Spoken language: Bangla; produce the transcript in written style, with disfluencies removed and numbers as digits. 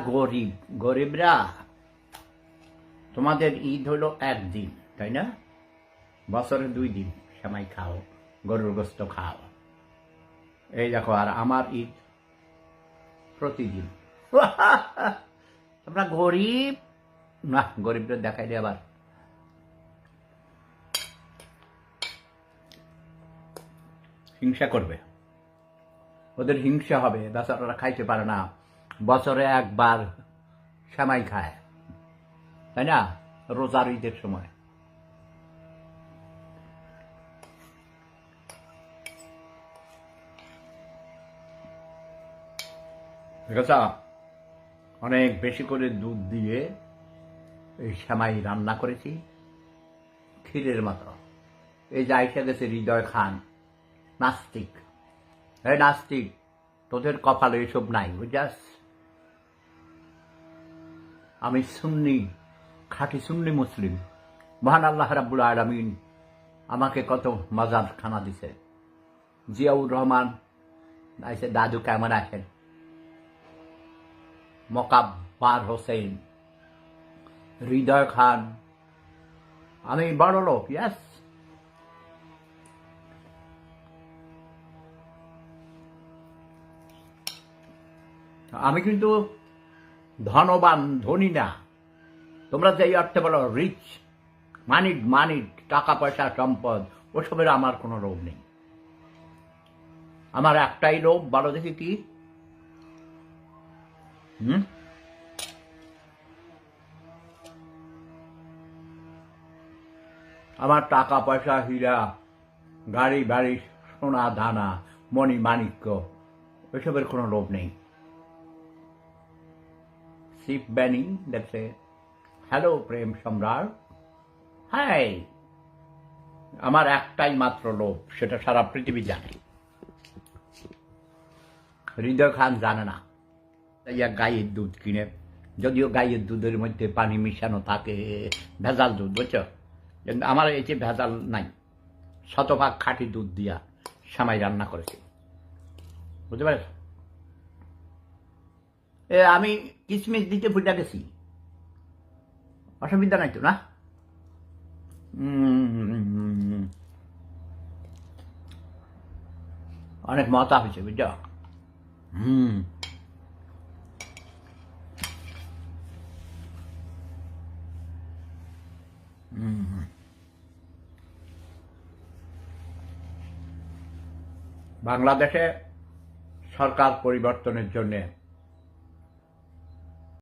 গরিব গরিবরা তোমাদের ঈদ হলো একদিন, তাই না? বছরে 2 দিন সেমাই খাও, গরুর গোস্ত খাও। এই দেখো, আর আমার ঈদ প্রতিদিন। তোমরা গরিব না, গরিবদের দেখাইলে আবার হিংসা করবে, ওদের হিংসা হবে। বেচারারা খাইতে পারে না, বছরে একবার সেমাই খায়, তাই না? রোজার ঈদের সময়। অনেক বেশি করে দুধ দিয়ে এই সেমাই রান্না করেছি, ক্ষীরের মতো। এই যে আইসা গেছে হৃদয় খান, নাস্তিক। এই নাস্তিক, তোদের কপালে এসব নাই, বুঝাস? আমি সুন্নি, খাঁটি সুন্নি মুসলিম। মহান আল্লাহ রাব্বুল আলামিন আমাকে কত মজার খানা দিছে। জিয়াউর রহমান আইসে, দাদু কেমন আছেন? মকাব্বার হোসেন, হৃদয় খান। আমি বড় লোক, ইয়াস। আমি কিন্তু ধনবান, ধনী না। তোমরা যে অর্থে বলো রিচ, মানি, টাকা পয়সা সম্পদ, ওসবের আমার কোনো লোভ নেই। আমার একটাই লোভ, বলো দেখি কি? আমার টাকা পয়সা, হীরা, গাড়ি বাড়ি, সোনা দানা, মণি মাণিক্য, ওইসবের কোনো লোভ নেই। শিপ ব্যানি দেখছে, হ্যালো প্রেম সম্রাট, হাই। আমার একটাই মাত্র লোভ, সেটা সারা পৃথিবী জানে। হৃদয় খান জানে না। গাইয়ের দুধ কিনে, যদিও গাইয়ের দুধের মধ্যে পানি মিশানো থাকে, ভেজাল দুধ, বুঝছো? কিন্তু আমার এই যে ভেজাল নাই, শতভাগ খাঁটি দুধ দিয়া সেমাই রান্না করেছি, বুঝতে পারছ? আমি কিশমিশ দিতে ভুলে গেছি, অসুবিধা নাই তো, না? অনেক মজা হয়েছে, বুঝছ? বাংলাদেশে সরকার পরিবর্তনের জন্য